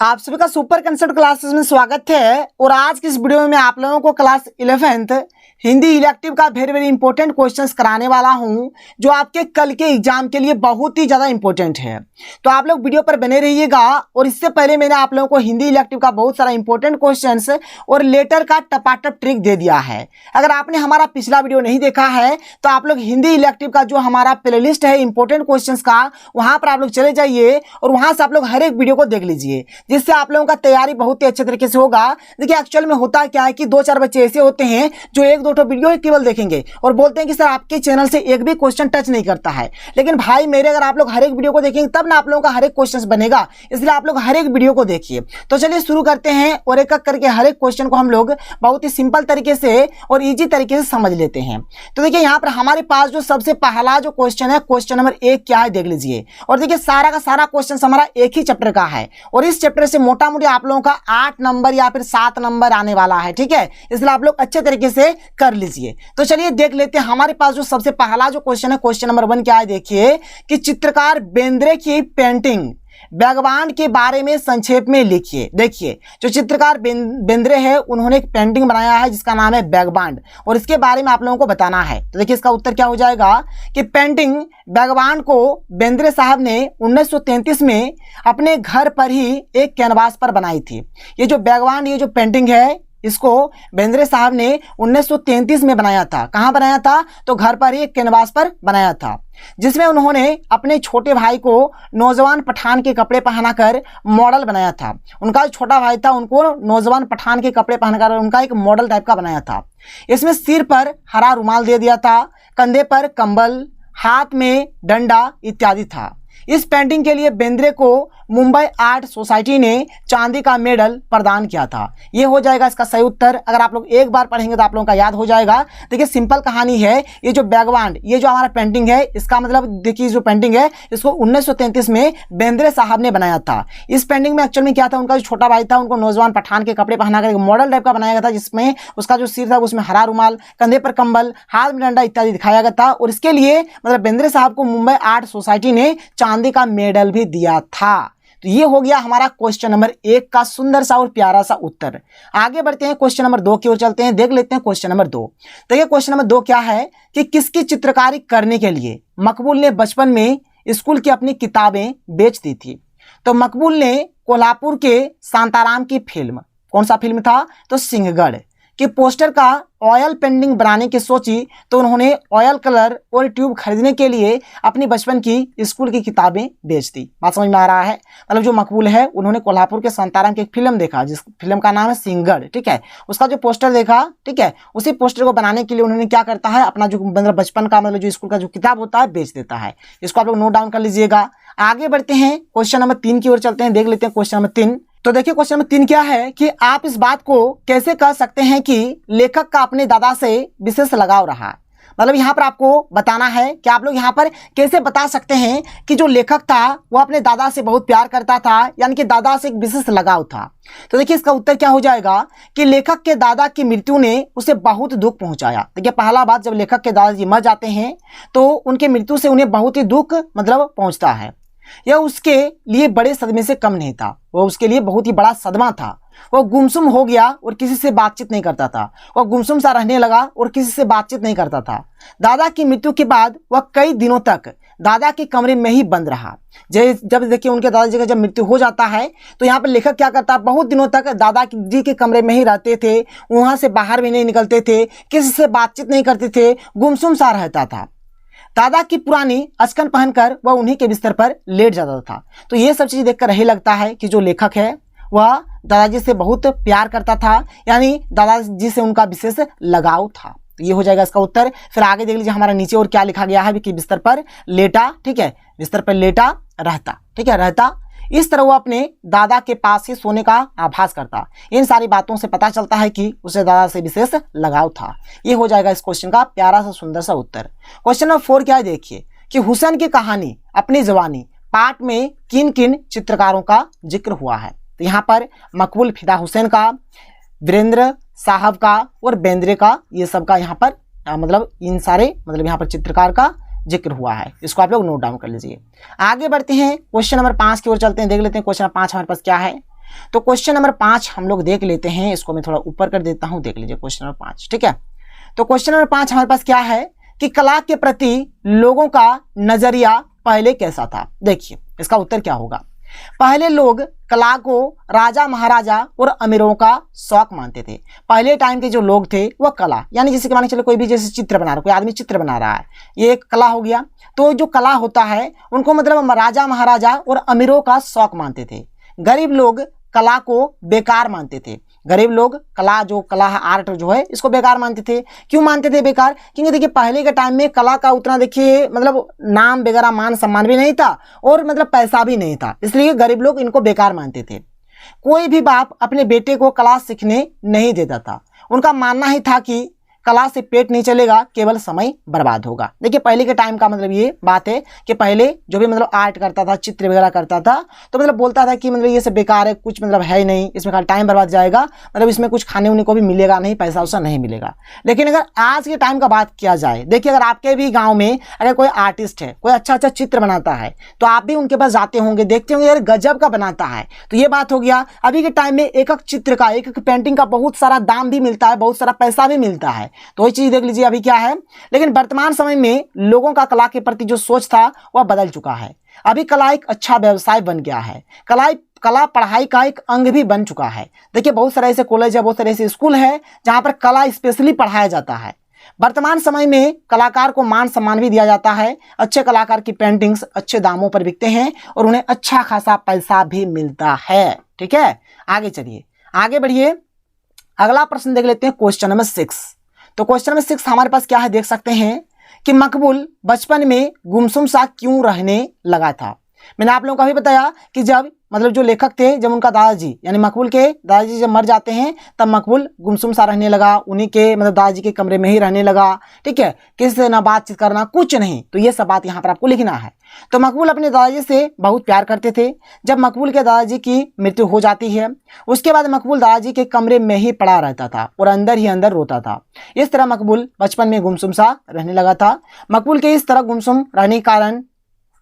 आप सभी का सुपर कंसेप्ट क्लासेस में स्वागत है। और आज की इस वीडियो में मैं आप लोगों को क्लास 11th हिंदी इलेक्टिव का वेरी इंपॉर्टेंट क्वेश्चंस कराने वाला हूं, जो आपके कल के एग्जाम के लिए बहुत ही ज़्यादा इंपॉर्टेंट है। तो आप लोग वीडियो पर बने रहिएगा। और इससे पहले मैंने आप लोगों को हिंदी इलेक्टिव का बहुत सारा इंपॉर्टेंट क्वेश्चंस और लेटर का टपाटप ट्रिक दे दिया है। अगर आपने हमारा पिछला वीडियो नहीं देखा है तो आप लोग हिंदी इलेक्टिव का जो हमारा प्लेलिस्ट है इंपॉर्टेंट क्वेश्चंस का, वहां पर आप लोग चले जाइए और वहां से आप लोग हर एक वीडियो को देख लीजिए, जिससे आप लोगों का तैयारी बहुत ही अच्छे तरीके से होगा। देखिए एक्चुअल में होता क्या है कि 2-4 बच्चे ऐसे होते हैं जो 1-2 वीडियो केवल देखेंगे और बोलते हैं कि सर आपके चैनल से एक भी क्वेश्चन टच नहीं करता है। लेकिन भाई मेरे, अगर आप लोग हर एक वीडियो को देखेंगे तब ना आप लोगों का हर एक क्वेश्चन बनेगा, इसलिए आप लोग हर एक वीडियो को देखिए। तो चलिए शुरू करते हैं और एक एक करके हर एक क्वेश्चन को हम लोग बहुत ही सिंपल तरीके से और इजी तरीके से समझ लेते हैं। तो देखिए यहाँ पर हमारे पास जो सबसे पहला जो क्वेश्चन है, क्वेश्चन नंबर 1 क्या है देख लीजिए। और देखिए सारा का सारा क्वेश्चन हमारा एक ही चैप्टर का है और इस चैप्टर से मोटा मोटी आप लोगों का 8 नंबर या फिर 7 नंबर आने वाला है, ठीक है। इसलिए आप लोग अच्छे तरीके से कर लीजिए। तो चलिए देख लेते हैं हमारे पास जो सबसे पहला जो क्वेश्चन है, क्वेश्चन नंबर 1 क्या है देखिए कि चित्रकार बेंद्रे की पेंटिंग बैगबांड के बारे में संक्षेप में लिखिए। देखिए जो चित्रकार बेंद्रे है उन्होंने एक पेंटिंग बनाया है जिसका नाम है बैगबांड, और इसके बारे में आप लोगों को बताना है। तो देखिए इसका उत्तर क्या हो जाएगा कि पेंटिंग बैगबांड को बेंद्रे साहब ने 1933 में अपने घर पर ही एक कैनवास पर बनाई थी। ये जो बैगबांड, ये जो पेंटिंग है, इसको बेंद्रे साहब ने 1933 में बनाया था। कहाँ बनाया था? तो घर पर ही एक कैनवास पर बनाया था, जिसमें उन्होंने अपने छोटे भाई को नौजवान पठान के कपड़े पहनाकर मॉडल बनाया था। उनका जो छोटा भाई था उनको नौजवान पठान के कपड़े पहनकर उनका एक मॉडल टाइप का बनाया था। इसमें सिर पर हरा रुमाल दे दिया था, कंधे पर कंबल, हाथ में डंडा इत्यादि था। इस पेंटिंग के लिए बेंद्रे को मुंबई आर्ट सोसाइटी ने चांदी का मेडल प्रदान किया था। ये हो जाएगा इसका सही उत्तर। अगर आप लोग एक बार पढ़ेंगे तो आप लोगों का याद हो जाएगा। देखिए सिंपल कहानी है। ये जो बैगबांड, ये जो हमारा पेंटिंग है, इसका मतलब देखिए जो पेंटिंग है इसको 1933 में बेंद्रे साहब ने बनाया था। इस पेंटिंग में एक्चुअल में क्या था, उनका जो छोटा भाई था उनको नौजवान पठान के कपड़े पहनाकर एक मॉडल टाइप का बनाया गया था, जिसमें उसका जो सिर था उसमें हरा रुमाल, कंधे पर कंबल, हाथ में डंडा इत्यादि दिखाया गया था। और इसके लिए मतलब बेंद्रे साहब को मुंबई आर्ट सोसाइटी ने चांदी का मेडल भी दिया था। तो ये हो गया हमारा क्वेश्चन नंबर 1 का सुंदर सा और प्यारा सा उत्तर। आगे बढ़ते हैं क्वेश्चन नंबर 2 की ओर चलते हैं, देख लेते हैं क्वेश्चन नंबर 2। देखिए क्वेश्चन नंबर 2 क्या है कि किसकी चित्रकारी करने के लिए मकबूल ने बचपन में स्कूल की अपनी किताबें बेच दी थी। तो मकबूल ने कोल्हापुर के शांताराम की फिल्म, कौन सा फिल्म था? तो सिंहगढ़ के पोस्टर का ऑयल पेंटिंग बनाने की सोची, तो उन्होंने ऑयल कलर और ट्यूब खरीदने के लिए अपनी बचपन की स्कूल की किताबें बेच दी। बात समझ में आ रहा है? मतलब जो मकबूल है उन्होंने कोल्हापुर के शांताराम की एक फिल्म देखा, जिस फिल्म का नाम है सिंहगढ़, ठीक है। उसका जो पोस्टर देखा, ठीक है, उसी पोस्टर को बनाने के लिए उन्होंने क्या करता है, अपना जो मतलब बचपन का मतलब जो स्कूल का जो किताब होता है बेच देता है। इसको आप लोग नोट डाउन कर लीजिएगा। आगे बढ़ते हैं क्वेश्चन नंबर 3 की ओर चलते हैं, देख लेते हैं क्वेश्चन नंबर 3। तो देखिए क्वेश्चन नंबर 3 क्या है कि आप इस बात को कैसे कह सकते हैं कि लेखक का अपने दादा से विशेष लगाव रहा। मतलब यहाँ पर आपको बताना है कि आप लोग यहाँ पर कैसे बता सकते हैं कि जो लेखक था वो अपने दादा से बहुत प्यार करता था, यानी कि दादा से एक विशेष लगाव था। तो देखिए इसका उत्तर क्या हो जाएगा कि लेखक के दादा की मृत्यु ने उसे बहुत दुख पहुंचाया। देखिए पहला बात, जब लेखक के दादाजी मर जाते हैं तो उनके मृत्यु से उन्हें बहुत ही दुख मतलब पहुंचता है। यह उसके लिए बड़े सदमे से कम नहीं था, वह उसके लिए बहुत ही बड़ा सदमा था। वह गुमसुम हो गया और किसी से बातचीत नहीं करता था। वह गुमसुम सा रहने लगा और किसी से बातचीत नहीं करता था। दादा की मृत्यु के बाद वह कई दिनों तक दादा के कमरे में ही बंद रहा। जब देखिए उनके दादाजी का जब मृत्यु हो जाता है तो यहाँ पर लेखक क्या करता है, बहुत दिनों तक दादा जी के कमरे में ही रहते थे, वहां से बाहर भी नहीं निकलते थे, किसी से बातचीत नहीं करते थे, गुमसुम सा रहता था। दादा की पुरानी अचकन पहनकर वह उन्हीं के बिस्तर पर लेट जाता था। तो ये सब चीज देखकर यही लगता है कि जो लेखक है वह दादाजी से बहुत प्यार करता था, यानी दादाजी से उनका विशेष लगाव था। तो ये हो जाएगा इसका उत्तर। फिर आगे देख लीजिए हमारा नीचे और क्या लिखा गया है कि बिस्तर पर लेटा, ठीक है, बिस्तर पर लेटा रहता, ठीक है, रहता। इस तरह वो अपने दादा के पास ही सोने का आभास करता। इन सारी बातों से पता चलता है कि उसे दादा से विशेष लगाव था। ये हो जाएगा इस क्वेश्चन का प्यारा सा सुंदर सा उत्तर। क्वेश्चन नंबर 4 क्या है देखिए कि हुसैन की कहानी अपनी जवानी पाठ में किन किन चित्रकारों का जिक्र हुआ है। तो यहाँ पर मकबूल फिदा हुसैन का, वीरेंद्र साहब का और बेंद्रे का, ये सब का यहाँ पर मतलब इन सारे मतलब यहाँ पर चित्रकार का जिक्र हुआ है। इसको आप लोग नोट डाउन कर लीजिए। आगे बढ़ते हैं क्वेश्चन नंबर 5 की ओर चलते हैं, देख लेते हैं क्वेश्चन नंबर 5 हमारे पास क्या है तो क्वेश्चन नंबर 5 हम लोग देख लेते हैं, इसको मैं थोड़ा ऊपर कर देता हूं, देख लीजिए क्वेश्चन नंबर 5। ठीक है, तो क्वेश्चन नंबर 5 हमारे पास क्या है कि कला के प्रति लोगों का नजरिया पहले कैसा था। देखिए इसका उत्तर क्या होगा। पहले लोग कला को राजा महाराजा और अमीरों का शौक मानते थे। पहले टाइम के जो लोग थे वह कला, यानी जैसे कि मान के चलो कोई भी जैसे चित्र बना रहा, कोई आदमी चित्र बना रहा है, ये एक कला हो गया। तो जो कला होता है उनको मतलब राजा महाराजा और अमीरों का शौक मानते थे। गरीब लोग कला को बेकार मानते थे। गरीब लोग कला, जो कला है आर्ट जो है, इसको बेकार मानते थे। क्यों मानते थे बेकार? क्योंकि देखिए पहले के टाइम में कला का उतना देखिए मतलब नाम वगैरह मान सम्मान भी नहीं था और मतलब पैसा भी नहीं था, इसलिए गरीब लोग इनको बेकार मानते थे। कोई भी बाप अपने बेटे को कला सीखने नहीं देता था। उनका मानना ही था कि कला से पेट नहीं चलेगा, केवल समय बर्बाद होगा। देखिए पहले के टाइम का मतलब ये बात है कि पहले जो भी मतलब आर्ट करता था, चित्र वगैरह करता था, तो मतलब बोलता था कि मतलब ये सब बेकार है, कुछ मतलब है ही नहीं, इसमें खाली टाइम बर्बाद जाएगा, मतलब इसमें कुछ खाने उन्ने को भी मिलेगा नहीं, पैसा वैसा नहीं मिलेगा। लेकिन अगर आज के टाइम का बात किया जाए, देखिए अगर आपके भी गाँव में अगर कोई आर्टिस्ट है, कोई अच्छा अच्छा चित्र बनाता है, तो आप भी उनके पास जाते होंगे, देखते होंगे यार गजब का बनाता है। तो ये बात हो गया। अभी के टाइम में एक एक चित्र का, एक एक पेंटिंग का बहुत सारा दाम भी मिलता है, बहुत सारा पैसा भी मिलता है। तो वही चीज देख लीजिए अभी क्या है। लेकिन वर्तमान समय में लोगों का कला के प्रति जो सोच था वह बदल चुका है। अभी कला एक अच्छा व्यवसाय बन गया है। कला पढ़ाई का एक अंग भी बन चुका है। देखिए बहुत सारे ऐसे कॉलेज है, बहुत सारे ऐसे स्कूल है जहां पर कला स्पेशली पढ़ाया जाता है। वर्तमान समय में कलाकार को मान सम्मान भी दिया जाता है। अच्छे कलाकार की पेंटिंग्स अच्छे दामों पर बिकते हैं और उन्हें अच्छा खासा पैसा भी मिलता है। ठीक है, आगे चलिए, आगे बढ़िए। अगला प्रश्न देख लेते हैं, क्वेश्चन नंबर 6। तो क्वेश्चन नंबर 6 हमारे पास क्या है, देख सकते हैं कि मकबूल बचपन में गुमसुम सा क्यों रहने लगा था। मैंने आप लोगों को भी बताया कि जब मतलब जो लेखक थे, जब उनका दादाजी यानी मकबूल के दादाजी जब मर जाते हैं, तब मकबूल गुमसुम सा रहने लगा, उन्हीं के मतलब दादाजी के कमरे में ही रहने लगा। ठीक है, किसी से ना बातचीत करना, कुछ नहीं। तो ये सब बात यहाँ पर आपको लिखना है। तो मकबूल अपने दादाजी से बहुत प्यार करते थे। जब मकबूल के दादाजी की मृत्यु हो जाती है, उसके बाद मकबूल दादाजी के कमरे में ही पड़ा रहता था और अंदर ही अंदर रोता था। इस तरह मकबूल बचपन में गुमसुम सा रहने लगा था। मकबूल के इस तरह गुमसुम रहने के कारण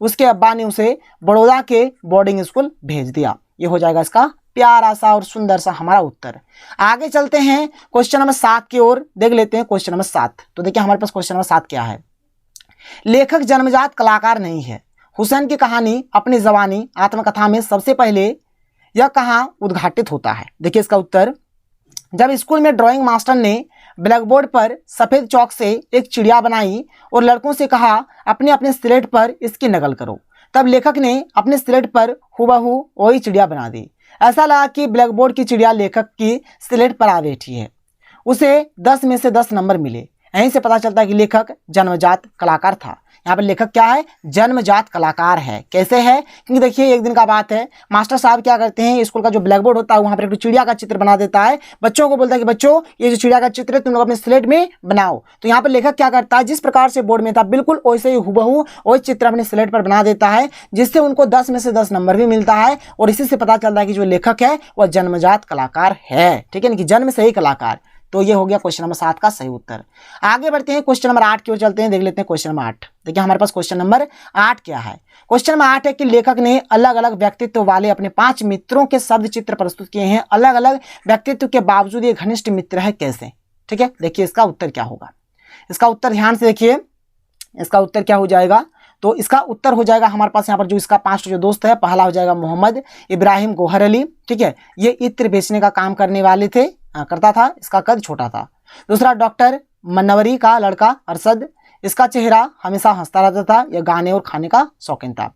उसके अब्बा ने उसे बड़ौदा के बोर्डिंग स्कूल भेज दिया। ये हो जाएगा इसका प्यारा सा और सुंदर सा हमारा उत्तर। आगे चलते हैं क्वेश्चन नंबर 7 की ओर, देख लेते हैं क्वेश्चन नंबर 7। तो देखिए हमारे पास क्वेश्चन नंबर 7 क्या है। लेखक जन्मजात कलाकार नहीं है। हुसैन की कहानी अपनी जवानी आत्मकथा में सबसे पहले यह कहाँ उद्घाटित होता है। देखिए इसका उत्तर, जब स्कूल में ड्राइंग मास्टर ने ब्लैक बोर्ड पर सफेद चौक से एक चिड़िया बनाई और लड़कों से कहा अपने अपने स्लेट पर इसकी नकल करो, तब लेखक ने अपने स्लेट पर हुबहू वही चिड़िया बना दी। ऐसा लगा कि ब्लैक बोर्ड की चिड़िया लेखक की स्लेट पर आ बैठी है। उसे 10 में से 10 नंबर मिले। यहीं से पता चलता है कि लेखक जन्मजात कलाकार था। यहाँ पर लेखक क्या है, जन्मजात कलाकार है। कैसे है? क्योंकि देखिए एक दिन का बात है, मास्टर साहब क्या करते हैं, स्कूल का जो ब्लैक बोर्ड होता है वहाँ पर एक चिड़िया का चित्र बना देता है। बच्चों को बोलता है कि बच्चों ये जो चिड़िया का चित्र है तुम लोग अपने स्लेट में बनाओ। तो यहाँ पर लेखक क्या करता है, जिस प्रकार से बोर्ड में था बिल्कुल वैसे ही हुबहू वही चित्र अपने स्लेट पर बना देता है, जिससे उनको 10 में से 10 नंबर भी मिलता है। और इसी से पता चलता है कि जो लेखक है वह जन्मजात कलाकार है। ठीक है, कि जन्म से ही कलाकार। तो ये हो गया क्वेश्चन नंबर 7 का सही उत्तर। आगे बढ़ते हैं, क्वेश्चन नंबर 8 की ओर चलते हैं, देख लेते हैं क्वेश्चन नंबर 8। देखिए हमारे पास क्वेश्चन नंबर 8 क्या है। क्वेश्चन नंबर 8 है कि लेखक ने अलग अलग व्यक्तित्व वाले अपने 5 मित्रों के शब्द चित्र प्रस्तुत किए हैं। अलग अलग व्यक्तित्व के बावजूद ये घनिष्ठ मित्र है, कैसे? ठीक है, देखिए इसका उत्तर क्या होगा। इसका उत्तर ध्यान से देखिए, इसका उत्तर क्या हो जाएगा। तो इसका उत्तर हो जाएगा हमारे पास यहाँ पर जो इसका 5 जो दोस्त है, पहला हो जाएगा मोहम्मद इब्राहिम गोहर अली। ठीक है, ये इत्र बेचने का काम करने वाले थे, करता था, इसका कद छोटा था। दूसरा डॉक्टर मनवरी का लड़का अरशद, इसका चेहरा हमेशा हंसता रहता था, यह गाने और खाने का शौकीन था।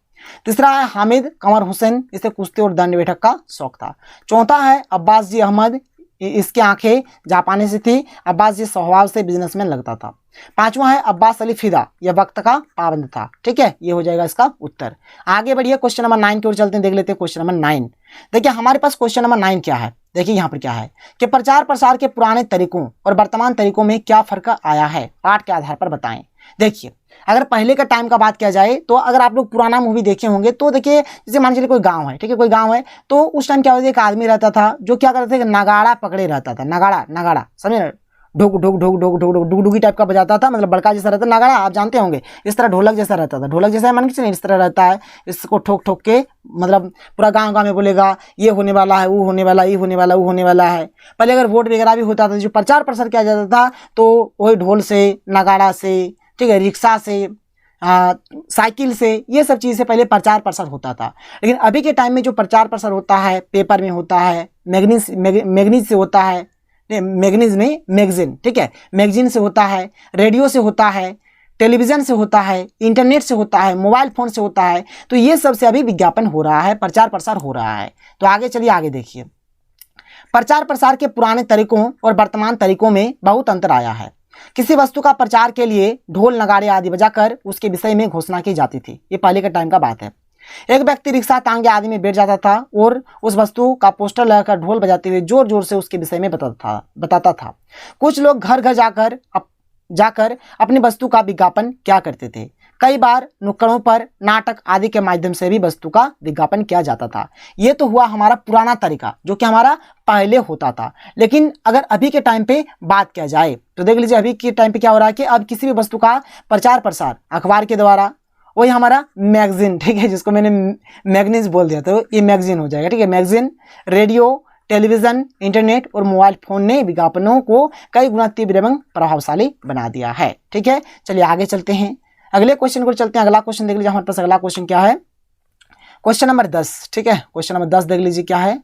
तीसरा है हामिद कंवर हुसैन, इसे कुश्ती और दंड बैठक का शौक था। चौथा है अब्बास जी अहमद, इसकी आंखें जापानी से थी, अब्बास जी स्वभाव से बिजनेसमैन लगता था। पांचवा है अब्बास अली फिदा, यह वक्त का पाबंद था। ठीक है, ये हो जाएगा इसका उत्तर। आगे बढ़िए क्वेश्चन नंबर 9 की ओर चलते हैं, देख लेते हैं क्वेश्चन नंबर 9। देखिए हमारे पास क्वेश्चन नंबर 9 क्या है। देखिए यहाँ पर क्या है कि प्रचार प्रसार के पुराने तरीकों और वर्तमान तरीकों में क्या फर्क आया है, पाठ के आधार पर बताएं। देखिए अगर पहले का टाइम का बात किया जाए तो अगर आप लोग पुराना मूवी देखे होंगे तो देखिए जैसे मान लीजिए कोई गांव है, ठीक है, कोई गांव है, तो उस टाइम क्या होता है, एक आदमी रहता था जो क्या करता था, नगाड़ा पकड़े रहता था। नगाड़ा समझे, ढुक ढुक ढुक ढुक ढुक ढुक डुगडुगी टाइप का बजाता था, मतलब बड़का जैसा रहता नगाड़ा, आप जानते होंगे। इस तरह ढोलक जैसा रहता था, ढोलक जैसा मान के चलिए इस तरह रहता है। इसको ठोक ठोक के मतलब पूरा गाँव गाँव में बोलेगा ये होने वाला है, वो होने वाला, ये होने वाला, वो होने वाला है। पहले अगर वोट वगैरह भी होता था, जो प्रचार प्रसार किया जाता था, तो वही ढोल से, नगाड़ा से, ठीक है, रिक्शा से, साइकिल से, ये सब चीज़ से पहले प्रचार प्रसार होता था। लेकिन अभी के टाइम में जो प्रचार प्रसार होता है, पेपर में होता है, मैगनीज से होता है, मैगनीज नहीं मैगजीन, ठीक है, मैगजीन से होता है, रेडियो से होता है, टेलीविज़न से होता है, इंटरनेट से होता है, मोबाइल फ़ोन से होता है। तो ये सब से अभी विज्ञापन हो रहा है, प्रचार प्रसार हो रहा है। तो आगे चलिए, आगे देखिए। प्रचार प्रसार के पुराने तरीकों और वर्तमान तरीकों में बहुत अंतर आया है। किसी वस्तु का प्रचार के लिए ढोल नगाड़े आदि बजाकर उसके विषय में घोषणा की जाती थी। ये पहले के टाइम का बात है। एक व्यक्ति रिक्शा टांगे आदि में बैठ जाता था और उस वस्तु का पोस्टर लगाकर ढोल बजाते हुए जोर जोर से उसके विषय में बताता था। कुछ लोग घर घर जाकर अपनी वस्तु का विज्ञापन क्या करते थे। कई बार नुक्कड़ों पर नाटक आदि के माध्यम से भी वस्तु का विज्ञापन किया जाता था। ये तो हुआ हमारा पुराना तरीका, जो कि हमारा पहले होता था। लेकिन अगर अभी के टाइम पे बात किया जाए तो देख लीजिए, अभी के टाइम पे क्या हो रहा है कि अब किसी भी वस्तु का प्रचार प्रसार अखबार के द्वारा, वही हमारा मैगजीन, ठीक है, जिसको मैंने मैगनीज बोल दिया, तो ये मैगजीन हो जाएगा, ठीक है। मैगजीन, रेडियो, टेलीविज़न, इंटरनेट और मोबाइल फ़ोन ने विज्ञापनों को कई गुना तीव्र एवं प्रभावशाली बना दिया है, ठीक है। चलिए आगे चलते हैं, अगले क्वेश्चन को चलते हैं। अगला क्वेश्चन देख लीजिए, हमारे पास अगला क्वेश्चन क्या है, क्वेश्चन नंबर 10, ठीक है। क्वेश्चन नंबर 10 देख लीजिए क्या है।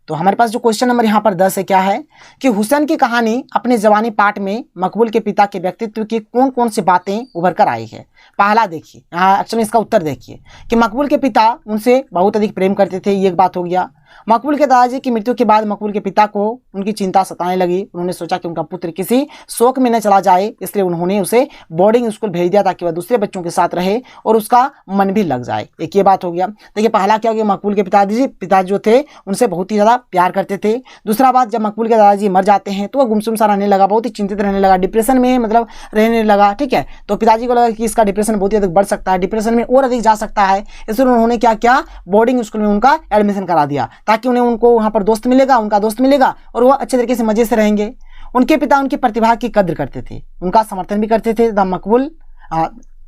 तो हमारे पास जो क्वेश्चन नंबर यहाँ पर 10 है, क्या है कि हुसैन की कहानी अपने जवानी पाठ में मकबूल के पिता के व्यक्तित्व की कौन कौन सी बातें उभर कर आई है। पहला देखिए, यहाँ एक्चुअली इसका उत्तर देखिए कि मकबूल के पिता उनसे बहुत अधिक प्रेम करते थे, ये एक बात हो गया। मकबूल के दादाजी की मृत्यु के बाद मकबूल के पिता को उनकी चिंता सताने लगी। उन्होंने सोचा कि उनका पुत्र किसी शोक में न चला जाए, इसलिए उन्होंने उसे बोर्डिंग स्कूल भेज दिया ताकि वह दूसरे बच्चों के साथ रहे और उसका मन भी लग जाए। एक ये बात हो गया। देखिए पहला क्या हो गया, मकबूल के पिता जो थे उनसे बहुत ही ज़्यादा प्यार करते थे। दूसरा बात, जब मकबूल के दादाजी मर जाते हैं तो वह गुमसुम सा रहने लगा, बहुत ही चिंतित रहने लगा, डिप्रेशन में मतलब रहने लगा, ठीक है। तो पिताजी को लगा कि इसका डिप्रेशन बहुत ही अधिक बढ़ सकता है, डिप्रेशन में और अधिक जा सकता है, इसलिए उन्होंने क्या किया, बोर्डिंग स्कूल में उनका एडमिशन करा दिया ताकि उनको वहाँ पर दोस्त मिलेगा, उनका दोस्त मिलेगा और वह अच्छे तरीके से मजे से रहेंगे। उनके पिता उनकी प्रतिभा की कद्र करते थे, उनका समर्थन भी करते थे। मकबूल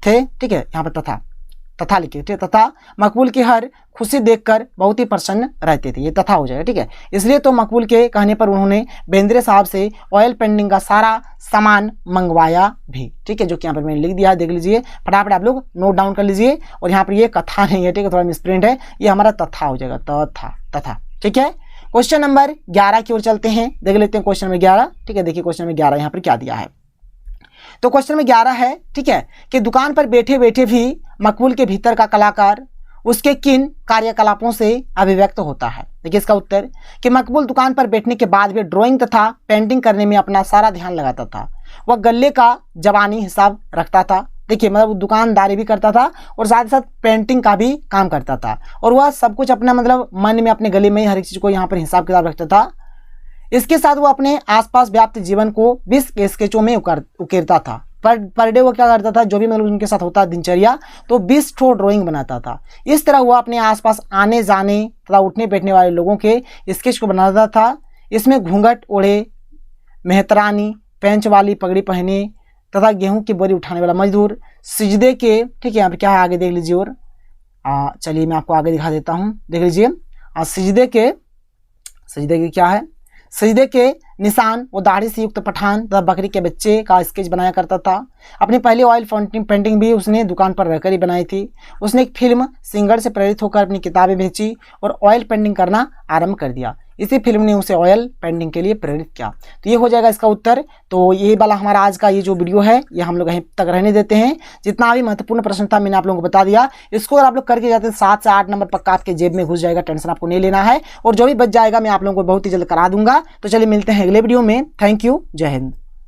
थे, ठीक है, यहाँ पर तथा लिखिए, ठीक है, तथा मकबूल की हर खुशी देखकर बहुत ही प्रसन्न रहते थे, ये तथा हो जाएगा, ठीक है। इसलिए तो मकबूल के कहने पर उन्होंने बेंद्रे साहब से ऑयल पेंटिंग का सारा सामान मंगवाया भी, ठीक है, जो कि यहाँ पर मैंने लिख दिया, देख लीजिए फटाफट आप लोग नोट डाउन कर लीजिए। और यहाँ पर ये कथा नहीं है, ठीक है, थोड़ा मिसप्रिंट है, ये हमारा तथा हो जाएगा, तथा, ठीक है। क्वेश्चन नंबर 11 की ओर चलते हैं, देख लेते हैं क्वेश्चन नंबर 11, ठीक है। देखिए क्वेश्चन नंबर 11 यहाँ पर क्या दिया है। तो क्वेश्चन नंबर 11 है, ठीक है, कि दुकान पर बैठे बैठे भी मकबूल के भीतर का कलाकार उसके किन कार्यकलापों से अभिव्यक्त होता है। देखिए इसका उत्तर कि मकबूल दुकान पर बैठने के बाद भी ड्राइंग तथा पेंटिंग करने में अपना सारा ध्यान लगाता था। वह गले का जबानी हिसाब रखता था, देखिए मतलब दुकानदारी भी करता था और साथ ही साथ पेंटिंग का भी काम करता था। और वह सब कुछ अपना मतलब मन में, अपने गले में हर एक चीज़ को यहाँ पर हिसाब किताब रखता था। इसके साथ वो अपने आसपास व्याप्त जीवन को 20 स्केचों में उकेरता था। पर डे वो क्या करता था, जो भी मतलब उनके साथ होता दिनचर्या, तो 20 ठो ड्राइंग बनाता था। इस तरह वो अपने आसपास आने जाने तथा उठने बैठने वाले लोगों के स्केच को बनाता था। इसमें घूंघट ओढ़े मेहतरानी, पेंच वाली पगड़ी पहने तथा गेहूं की बोरी उठाने वाला मजदूर, सिजदे के, ठीक है, यहाँ पे क्या है आगे देख लीजिए। और चलिए मैं आपको आगे दिखा देता हूँ, देख लीजिए। सिजदे के क्या है, सजदे के निशान, वो दाढ़ी से युक्त पठान तथा बकरी के बच्चे का स्केच बनाया करता था। अपनी पहली ऑयल पेंटिंग भी उसने दुकान पर रहकर ही बनाई थी। उसने एक फिल्म सिंगर से प्रेरित होकर अपनी किताबें बेची और ऑयल पेंटिंग करना आरंभ कर दिया। इसी फिल्म ने उसे ऑयल पेंटिंग के लिए प्रेरित किया। तो ये हो जाएगा इसका उत्तर। तो ये वाला हमारा आज का ये जो वीडियो है ये हम लोग यहीं तक रहने देते हैं। जितना भी महत्वपूर्ण प्रश्न था मैंने आप लोगों को बता दिया। इसको अगर आप लोग करके जाते हैं 7 से 8 नंबर पक्का आपके जेब में घुस जाएगा, टेंशन आपको नहीं लेना है। और जो भी बच जाएगा मैं आप लोगों को बहुत ही जल्द करा दूंगा। तो चलिए मिलते हैं अगले वीडियो में। थैंक यू, जय हिंद।